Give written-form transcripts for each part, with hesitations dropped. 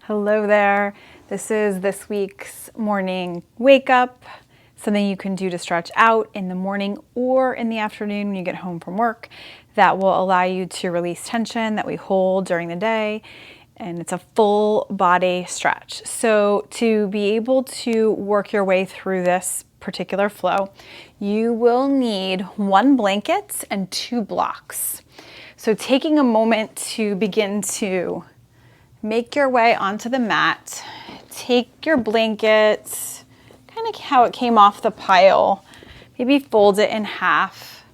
Hello there. This is this week's morning wake up, something you can do to stretch out in the morning or in the afternoon when you get home from work that will allow you to release tension that we hold during the day. And it's a full body stretch. So to be able to work your way through this particular flow, you will need 1 blanket and 2 blocks. So taking a moment to begin to make your way onto the mat, take your blanket, kind of how it came off the pile, maybe fold it in half,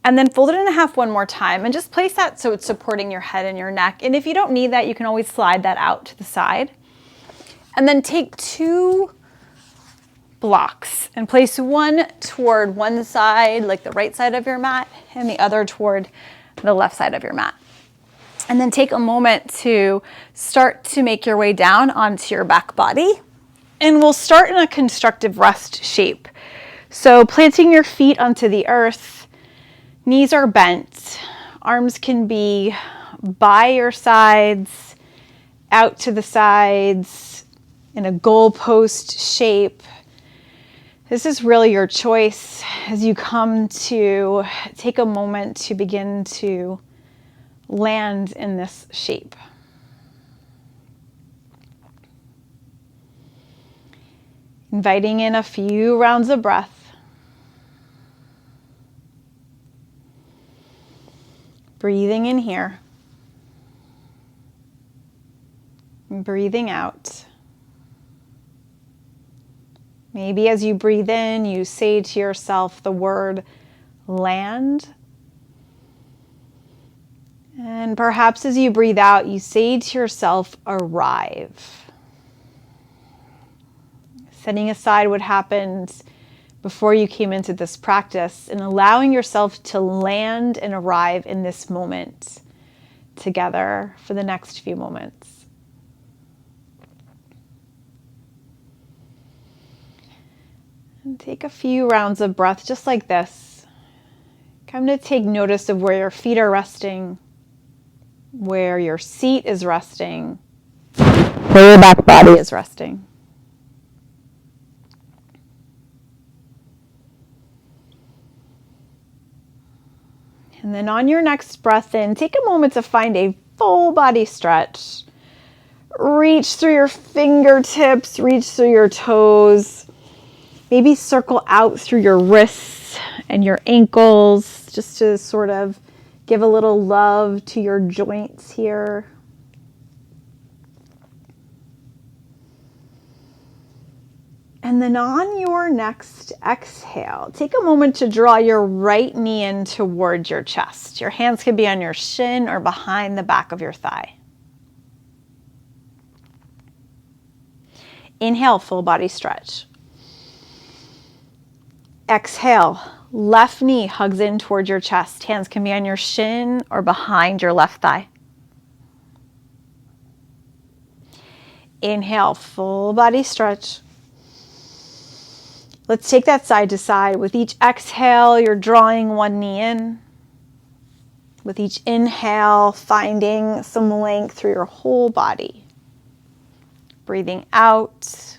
and then fold it in half one more time and just place that so it's supporting your head and your neck. And if you don't need that, you can always slide that out to the side. And then take 2 blocks and place one toward one side, like the right side of your mat, and the other toward the left side of your mat. And then take a moment to start to make your way down onto your back body. And we'll start in a constructive rest shape. So planting your feet onto the earth, knees are bent, arms can be by your sides, out to the sides, in a goalpost shape. This is really your choice as you come to take a moment to begin to land in this shape. Inviting in a few rounds of breath. Breathing in here. And breathing out. Maybe as you breathe in, you say to yourself the word land. And perhaps as you breathe out, you say to yourself, arrive. Setting aside what happened before you came into this practice and allowing yourself to land and arrive in this moment together for the next few moments. And take a few rounds of breath just like this. Come to take notice of where your feet are resting, where your seat is resting, where your back body is resting. And then on your next breath in, take a moment to find a full body stretch. Reach through your fingertips, reach through your toes. Maybe circle out through your wrists and your ankles just to sort of give a little love to your joints here. And then on your next exhale, take a moment to draw your right knee in towards your chest. Your hands can be on your shin or behind the back of your thigh. Inhale, full body stretch. Exhale, left knee hugs in towards your chest. Hands can be on your shin or behind your left thigh. Inhale, full body stretch. Let's take that side to side. With each exhale, you're drawing one knee in. With each inhale, finding some length through your whole body. Breathing out,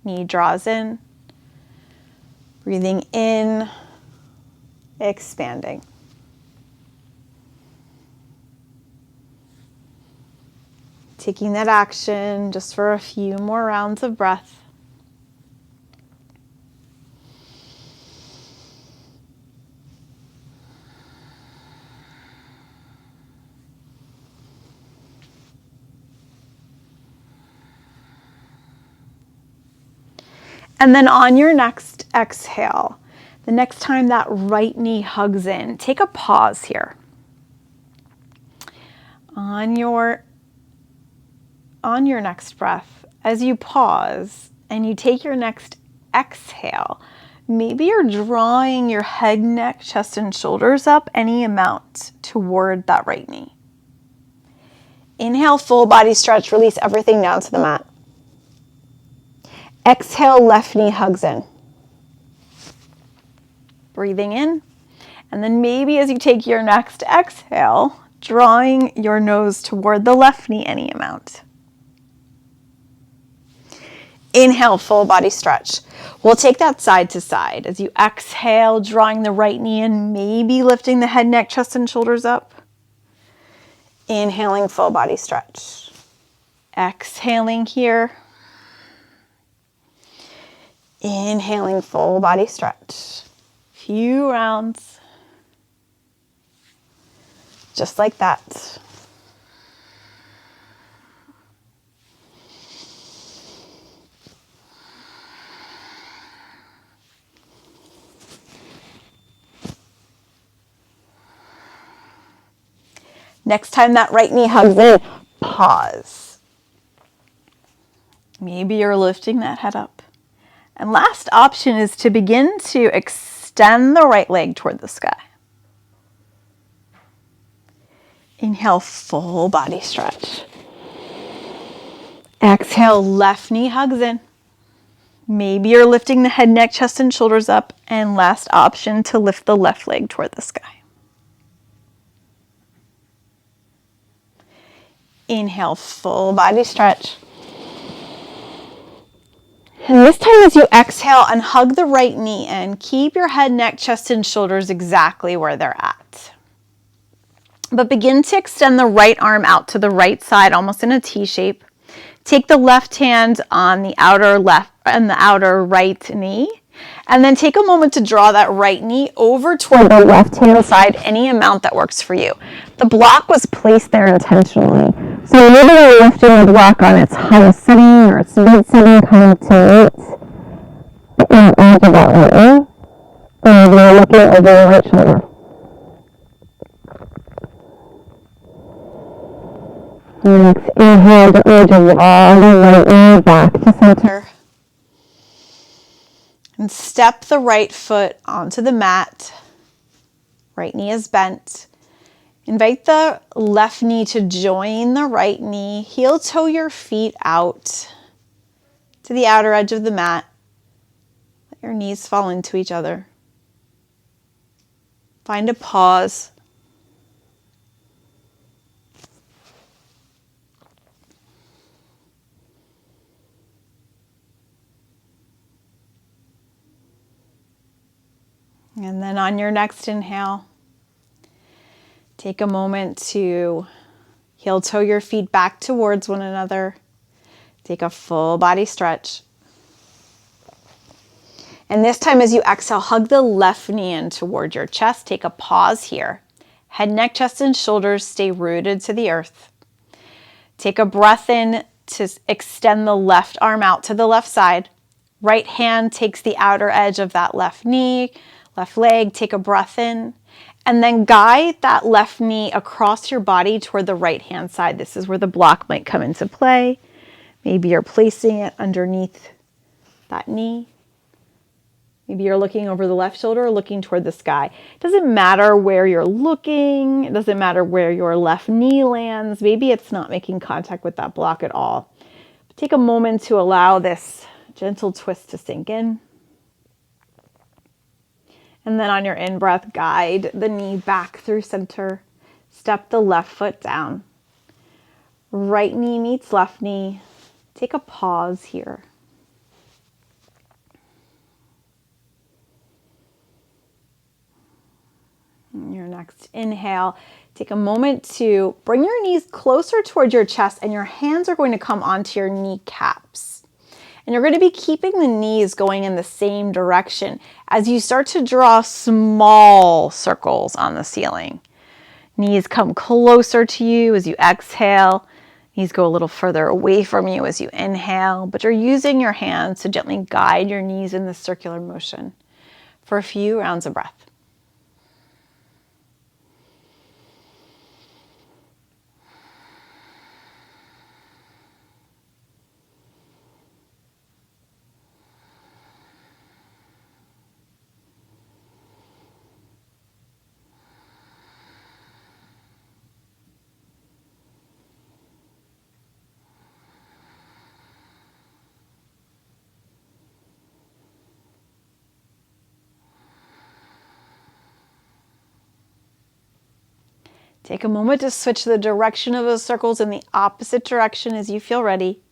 knee draws in. Breathing in, expanding. Taking that action just for a few more rounds of breath. And then on your next exhale, the next time that right knee hugs in, take a pause here. On your next breath, as you pause and you take your next exhale, maybe you're drawing your head, neck, chest, and shoulders up any amount toward that right knee. Inhale, full body stretch, release everything down to the mat. Exhale, left knee hugs in. Breathing in. And then maybe as you take your next exhale, drawing your nose toward the left knee any amount. Inhale, full body stretch. We'll take that side to side. As you exhale, drawing the right knee in, maybe lifting the head, neck, chest, and shoulders up. Inhaling, full body stretch. Exhaling here. Inhaling, full body stretch. Few rounds. Just like that. Next time that right knee hugs in, pause. Maybe you're lifting that head up. And last option is to begin to extend the right leg toward the sky. Inhale, full body stretch. Exhale, left knee hugs in. Maybe you're lifting the head, neck, chest, and shoulders up. And last option, to lift the left leg toward the sky. Inhale, full body stretch. And this time as you exhale and hug the right knee in, keep your head, neck, chest, and shoulders exactly where they're at. But begin to extend the right arm out to the right side, almost in a T shape. Take the left hand on the outer left and the outer right knee. And then take a moment to draw that right knee over toward the left-hand side, any amount that works for you. The block was placed there intentionally. So maybe you're lifting the block on its highest setting or its mid setting, kind of to meet the edge of that right knee. And you're looking over the right shoulder. Next, inhale, gently draw the right knee back to center. And step the right foot onto the mat. Right knee is bent. Invite the left knee to join the right knee. Heel toe your feet out to the outer edge of the mat. Let your knees fall into each other. Find a pause. And then on your next inhale, take a moment to heel toe your feet back towards one another. Take a full body stretch. And this time as you exhale, hug the left knee in toward your chest. Take a pause here. Head, neck, chest, and shoulders stay rooted to the earth. Take a breath in to extend the left arm out to the left side. Right hand takes the outer edge of that left knee. Left leg, take a breath in, and then guide that left knee across your body toward the right hand side. This is where the block might come into play. Maybe you're placing it underneath that knee. Maybe you're looking over the left shoulder or looking toward the sky. It doesn't matter where you're looking. It doesn't matter where your left knee lands. Maybe it's not making contact with that block at all. But take a moment to allow this gentle twist to sink in. And then on your in-breath, guide the knee back through center. Step the left foot down. Right knee meets left knee. Take a pause here. And your next inhale, take a moment to bring your knees closer towards your chest, and your hands are going to come onto your kneecaps. And you're going to be keeping the knees going in the same direction as you start to draw small circles on the ceiling. Knees come closer to you as you exhale. Knees go a little further away from you as you inhale, but you're using your hands to gently guide your knees in this circular motion for a few rounds of breath. Take a moment to switch the direction of those circles in the opposite direction as you feel ready.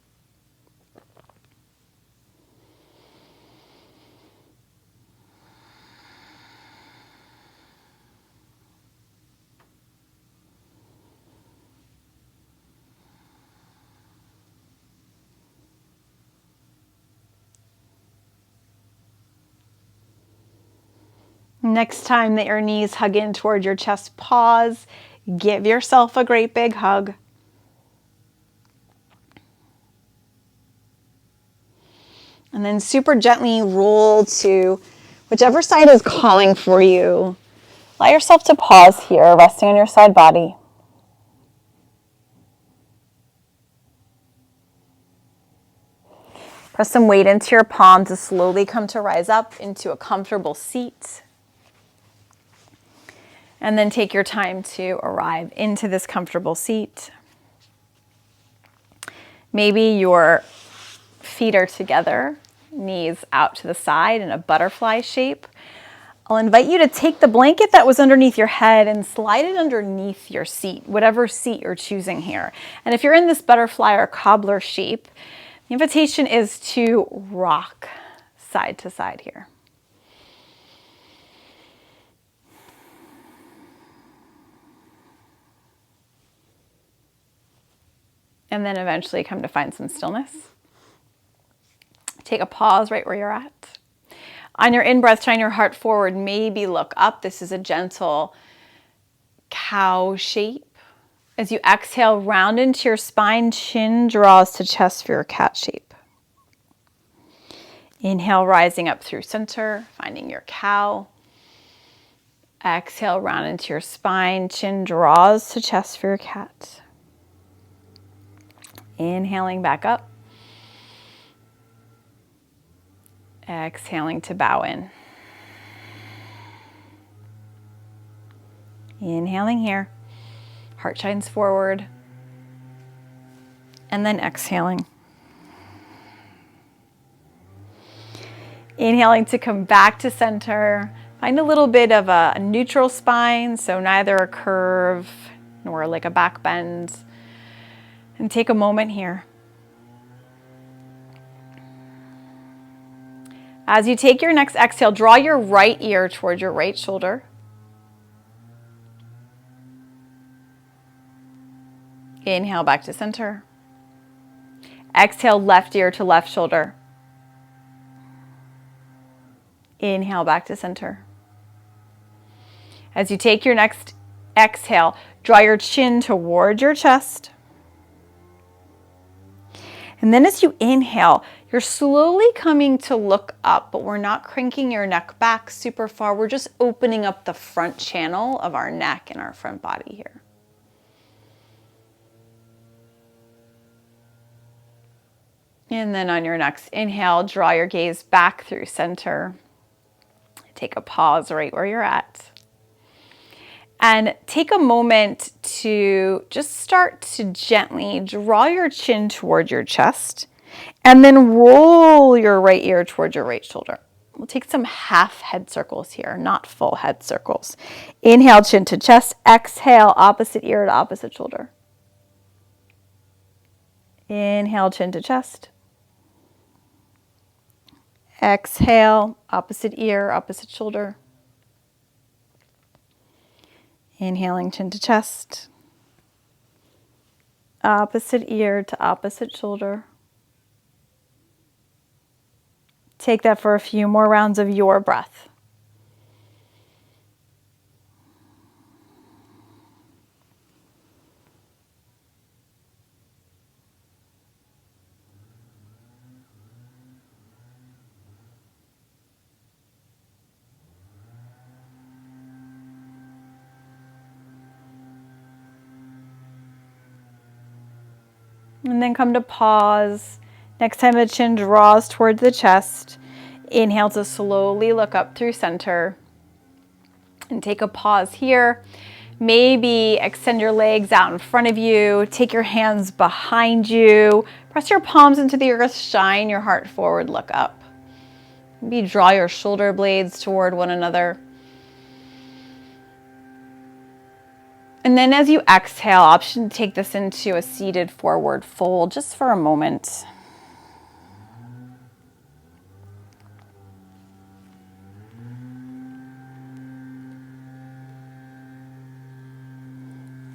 Next time that your knees hug in toward your chest, pause. Give yourself a great big hug. And then super gently roll to whichever side is calling for you. Allow yourself to pause here, resting on your side body. Press some weight into your palm to slowly come to rise up into a comfortable seat. And then take your time to arrive into this comfortable seat. Maybe your feet are together, knees out to the side in a butterfly shape. I'll invite you to take the blanket that was underneath your head and slide it underneath your seat, whatever seat you're choosing here. And if you're in this butterfly or cobbler shape, the invitation is to rock side to side here. And then eventually come to find some stillness. Take a pause right where you're at. On your in-breath, shine your heart forward, maybe look up. This is a gentle cow shape. As you exhale, round into your spine, chin draws to chest for your cat shape. Inhale, rising up through center, finding your cow. Exhale, round into your spine, chin draws to chest for your cat. Inhaling back up. Exhaling to bow in. Inhaling here. Heart shines forward. And then exhaling. Inhaling to come back to center. Find a little bit of a neutral spine, so neither a curve nor like a back bend. And take a moment here. As you take your next exhale, draw your right ear towards your right shoulder. Inhale back to center. Exhale, left ear to left shoulder. Inhale back to center. As you take your next exhale, draw your chin toward your chest. And then as you inhale, you're slowly coming to look up, but we're not cranking your neck back super far. We're just opening up the front channel of our neck and our front body here. And then on your next inhale, draw your gaze back through center. Take a pause right where you're at. And take a moment to just start to gently draw your chin toward your chest and then roll your right ear towards your right shoulder. We'll take some half head circles here, not full head circles. Inhale, chin to chest. Exhale, opposite ear to opposite shoulder. Inhale, chin to chest. Exhale, opposite ear, opposite shoulder. Inhaling, chin to chest. Opposite ear to opposite shoulder. Take that for a few more rounds of your breath. And then come to pause. Next time the chin draws towards the chest, inhale to slowly look up through center. And take a pause here. Maybe extend your legs out in front of you. Take your hands behind you. Press your palms into the earth. Shine your heart forward. Look up. Maybe draw your shoulder blades toward one another. And then as you exhale, option to take this into a seated forward fold just for a moment.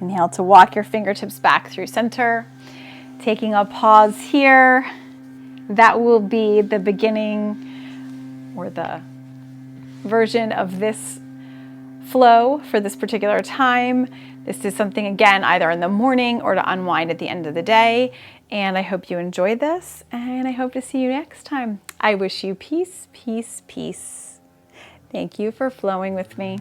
Inhale to walk your fingertips back through center. Taking a pause here. That will be the beginning or the version of this flow for this particular time. This is something, again, either in the morning or to unwind at the end of the day. And I hope you enjoyed this, and I hope to see you next time. I wish you peace, peace, peace. Thank you for flowing with me.